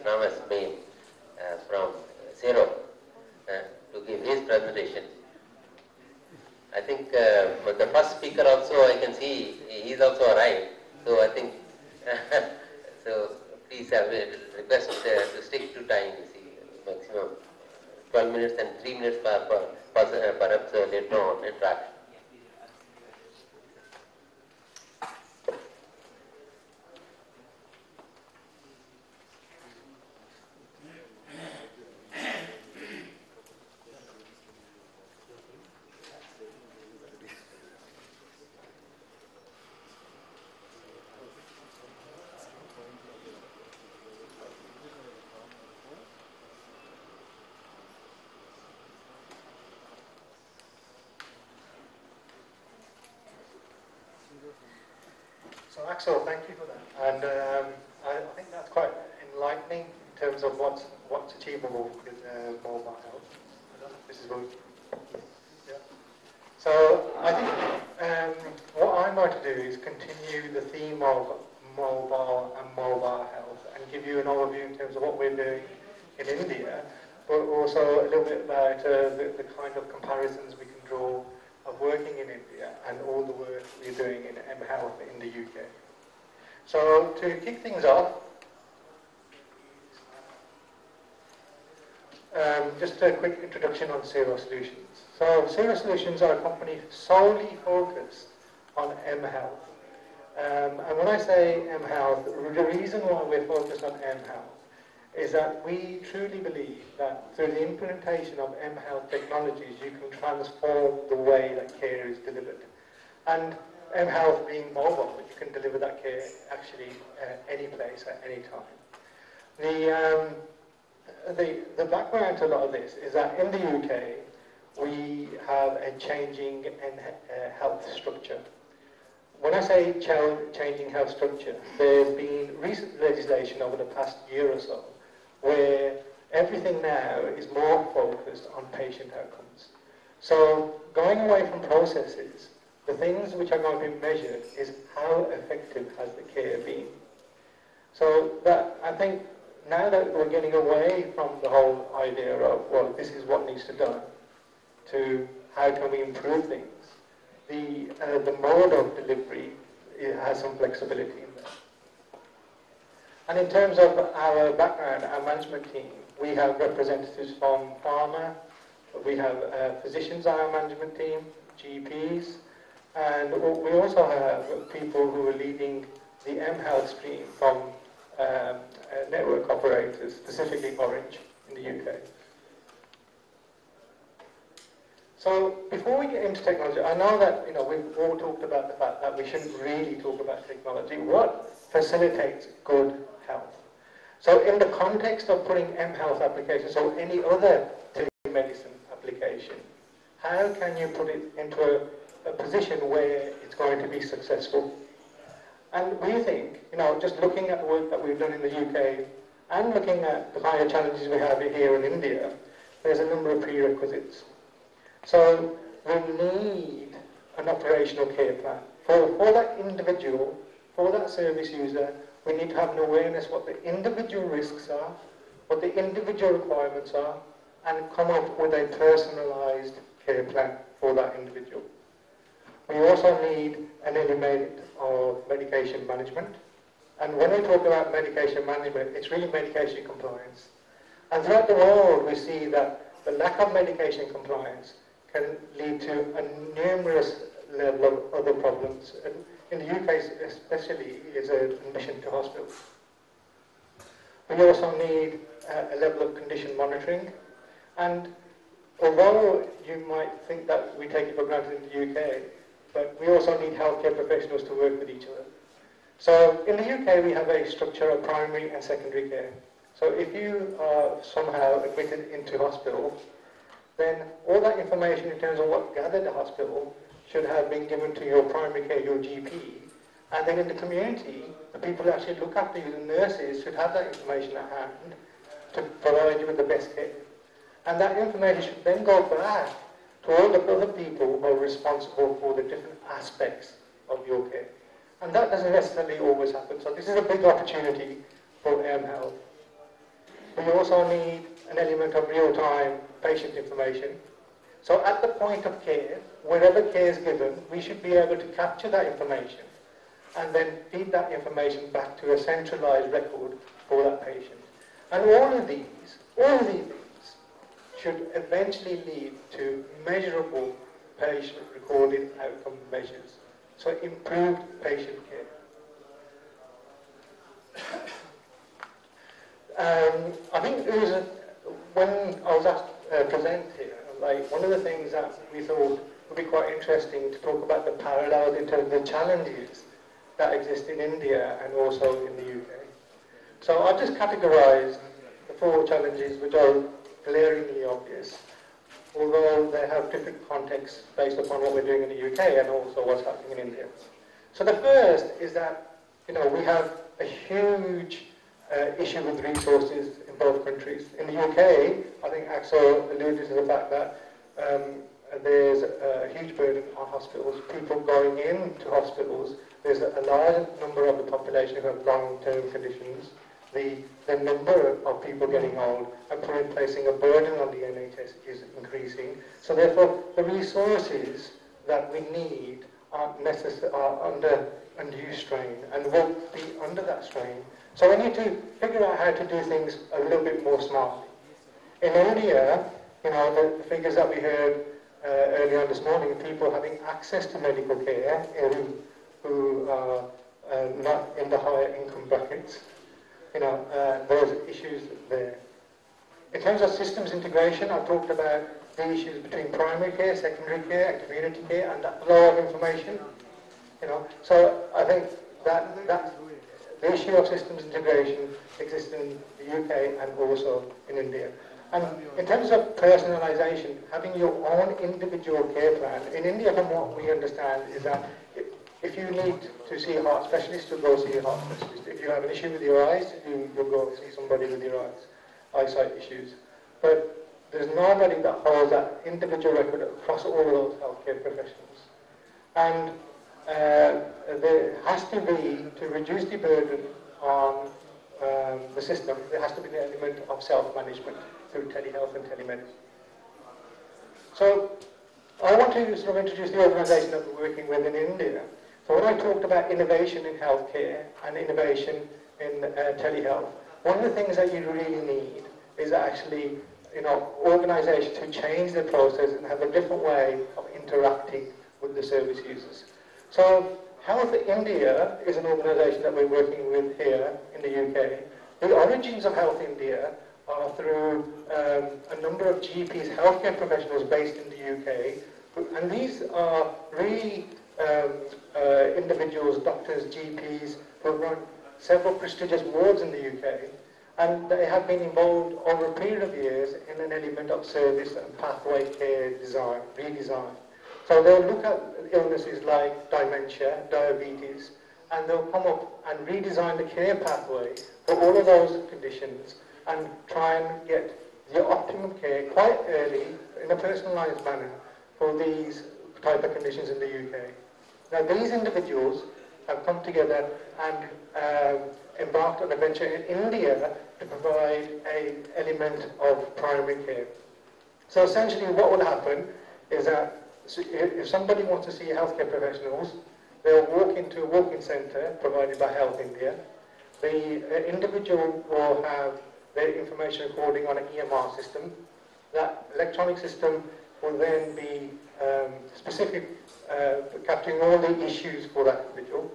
Thomas Bain from Zero to give his presentation. I think the first speaker also, I can see he's also arrived. So I think, so please I will request to stick to time, you see, maximum 12 minutes and 3 minutes perhaps later on interaction. So Axel, thank you for that. And I think that's quite enlightening in terms of what's achievable with mobile health. This is good. Yeah. So I think what I'd like to do is continue the theme of mobile and mobile health and give you an overview in terms of what we're doing in India, but also a little bit about the kind of comparisons we can draw of working in India and all the work we're doing in mHealth in the UK. So to kick things off, just a quick introduction on Zero Solutions. So Zero Solutions are a company solely focused on mHealth. And when I say mHealth, the reason why we're focused on mHealth is that we truly believe that through the implementation of mHealth technologies, you can transform the way that care is delivered. And mHealth being mobile, you can deliver that care actually any place at any time. The background to a lot of this is that in the UK, we have a changing health structure. When I say changing health structure, there's been recent legislation over the past year or so where everything now is more focused on patient outcomes. So going away from processes, the things which are going to be measured is how effective has the care been. So that, I think now that we're getting away from the whole idea of, well, this is what needs to be done, to how can we improve things, the mode of delivery, it has some flexibility in there. And in terms of our background, our management team, we have representatives from pharma, we have physicians on our management team, GPs, and we also have people who are leading the mHealth stream from network operators, specifically Orange in the UK. So before we get into technology, I know that we've all talked about the fact that we shouldn't really talk about technology. What facilitates good health? So in the context of putting mHealth applications or any other telemedicine application, how can you put it into a position where it's going to be successful? And we think, just looking at the work that we've done in the UK and looking at the kind of challenges we have here in India, there's a number of prerequisites. So we need an operational care plan. For that individual, for that service user, we need to have an awareness what the individual risks are, what the individual requirements are, and come up with a personalized care plan for that individual. We also need an element of medication management. And when we talk about medication management, it's really medication compliance. And throughout the world, we see that the lack of medication compliance can lead to a numerous level of other problems. And in the UK especially, is admission to hospital. We also need a level of condition monitoring. And although you might think that we take it for granted in the UK, but we also need healthcare professionals to work with each other. So in the UK, we have a structure of primary and secondary care. So if you are somehow admitted into hospital, then all that information in terms of what gathered at the hospital should have been given to your primary care, your GP. And then in the community, the people who actually look after you, the nurses, should have that information at hand to provide you with the best care. And that information should then go back to all the other people who are responsible for the different aspects of your care. And that doesn't necessarily always happen. So this is a big opportunity for mHealth. We also need an element of real-time patient information. So at the point of care, wherever care is given, we should be able to capture that information and then feed that information back to a centralized record for that patient. And all of these things should eventually lead to measurable patient-recorded outcome measures. So improved patient care. I think it was when I was asked to present here, like one of the things that we thought would be quite interesting to talk about the parallels in terms of the challenges that exist in India and also in the UK. So I've just categorized the 4 challenges which are glaringly obvious, although they have different contexts based upon what we're doing in the UK and also what's happening in India. So the first is that, we have a huge issue with resources in both countries. In the UK, I think Axel alluded to the fact that there's a huge burden on hospitals, people going into hospitals. There's a large number of the population who have long-term conditions. The number of people getting old and placing a burden on the NHS is increasing. So therefore, the resources that we need are under undue strain and will be under that strain. So we need to figure out how to do things a little bit more smartly. In India, the figures that we heard earlier on this morning, people having access to medical care who are not in the higher income brackets, there's issues there. In terms of systems integration, I've talked about the issues between primary care, secondary care, and community care, and that flow of information. So I think that the issue of systems integration exists in the UK and also in India. And in terms of personalisation, having your own individual care plan, in India, from what we understand, is that if you need to see a heart specialist, you'll go see a heart specialist. If you have an issue with your eyes, you'll go see somebody with your eyesight issues. But there's nobody that holds that individual record across all of those healthcare professionals. And there has to be, to reduce the burden on the system, there has to be the element of self-management through telehealth and telemedicine. So I want to sort of introduce the organisation that we're working with in India. So when I talked about innovation in healthcare and innovation in telehealth, one of the things that you really need is actually, organisations who change the process and have a different way of interacting with the service users. So Health India is an organisation that we're working with here in the UK. The origins of Health India are through a number of GPs, healthcare professionals based in the UK, and these are really individuals, doctors, GPs, who run several prestigious wards in the UK, and they have been involved over a period of years in an element of service and pathway care design, redesign. So they'll look at illnesses like dementia, diabetes, and they'll come up and redesign the care pathway for all of those conditions and try and get the optimum care quite early in a personalised manner for these type of conditions in the UK. Now these individuals have come together and embarked on a venture in India to provide an element of primary care. So essentially what will happen is that if somebody wants to see healthcare professionals, they'll walk into a walk-in centre provided by Health India. The individual will have their information recording on an EMR system. That electronic system will then be specific, capturing all the issues for that individual.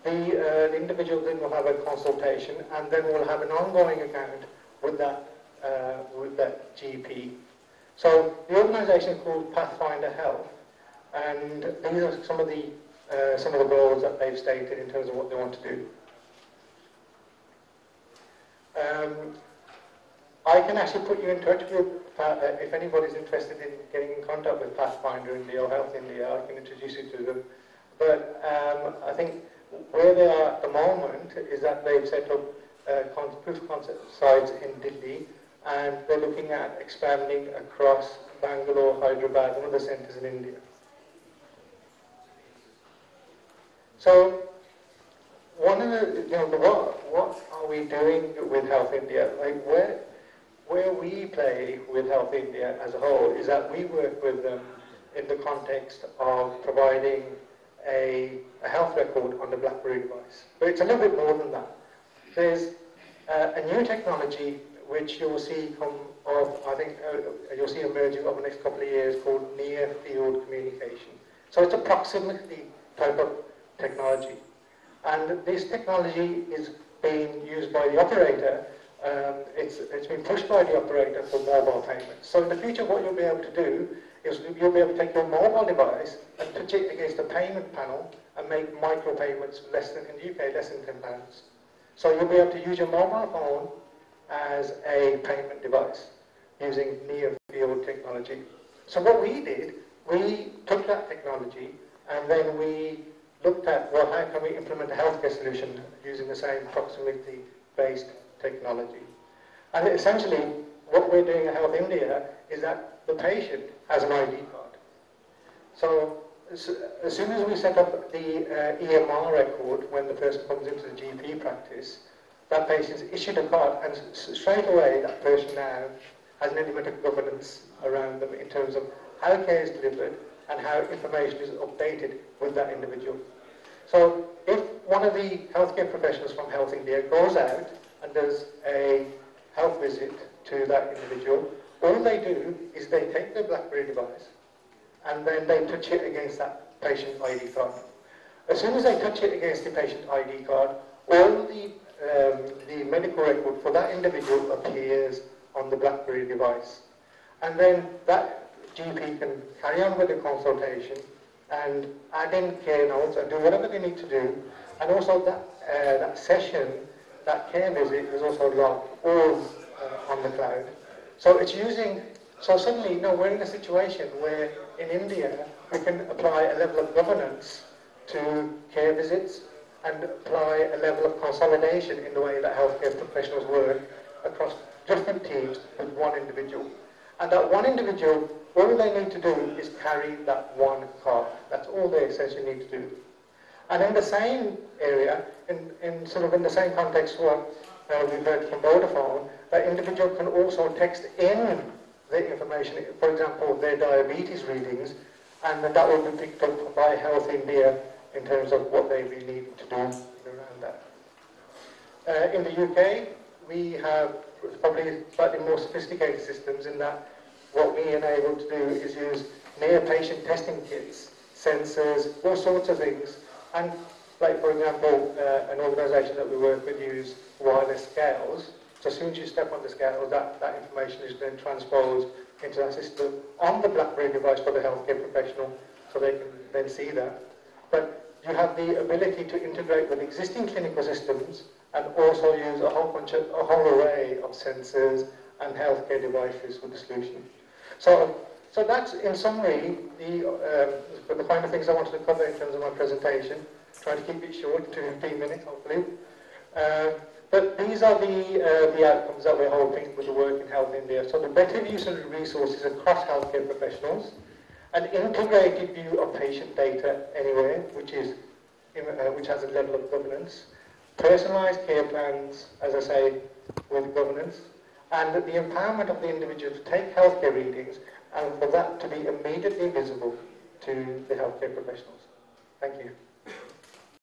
The individual then will have a consultation and then will have an ongoing account with that GP. So the organisation is called Pathfinder Health, and these are some of the goals that they've stated in terms of what they want to do. I can actually put you in touch with, if anybody's interested in getting in contact with Pathfinder India or Health India, I can introduce you to them. But I think where they are at the moment is that they've set up proof of concept sites in Delhi, and they're looking at expanding across Bangalore, Hyderabad, and other centres in India. So one of the, what are we doing with Health India? Like where we play with Health India as a whole is that we work with them in the context of providing a health record on the BlackBerry device. But it's a little bit more than that. There's a new technology which you'll see you'll see emerging over the next couple of years called near field communication. So it's a proximity type of technology. And this technology is being used by the operator. It's been pushed by the operator for mobile payments. So in the future, what you'll be able to do is you'll be able to take your mobile device and touch it against a payment panel and make micro payments in the UK, less than £10. So you'll be able to use your mobile phone as a payment device using near field technology. So what we did, we took that technology and then we looked at, well, how can we implement a healthcare solution using the same proximity-based technology. And essentially, what we're doing at Health India is that the patient has an ID card. So as soon as we set up the EMR record, when the person comes into the GP practice, that patient's issued a card, and straight away that person now has an element of governance around them in terms of how care is delivered and how information is updated with that individual. So if one of the healthcare professionals from Health India goes out and does a health visit to that individual, all they do is they take their BlackBerry device and then they touch it against that patient ID card. As soon as they touch it against the patient ID card, all the medical record for that individual appears on the BlackBerry device. And then that GP can carry on with the consultation and add in care notes and do whatever they need to do. And also that session, that care visit is also logged all on the cloud. So it's using, so suddenly, we're in a situation where in India we can apply a level of governance to care visits and apply a level of consolidation in the way that healthcare professionals work across different teams with one individual. And that one individual, all they need to do is carry that one card. That's all they essentially need to do. And in the same area, in the same context what we've heard from Vodafone, that individual can also text in the information, for example, their diabetes readings, and then that will be picked up by Health India in terms of what they really need to do around that. In the UK, we have probably slightly more sophisticated systems in that what we enable to do is use near patient testing kits, sensors, all sorts of things. And like, for example, an organisation that we work with use wireless scales. So as soon as you step on the scale, that information is then transposed into that system on the BlackBerry device for the healthcare professional, so they can then see that. But you have the ability to integrate with existing clinical systems and also use a whole array of sensors and healthcare devices with the solution. So that's, in summary, the kind of things I wanted to cover in terms of my presentation. Trying to keep it short to 15 minutes, hopefully. But these are the outcomes that we're hoping with the work in Health India. So the better use of resources across healthcare professionals, an integrated view of patient data anywhere, which has a level of governance, personalised care plans, as I say, with governance, and the empowerment of the individual to take healthcare readings and for that to be immediately visible to the healthcare professionals. Thank you.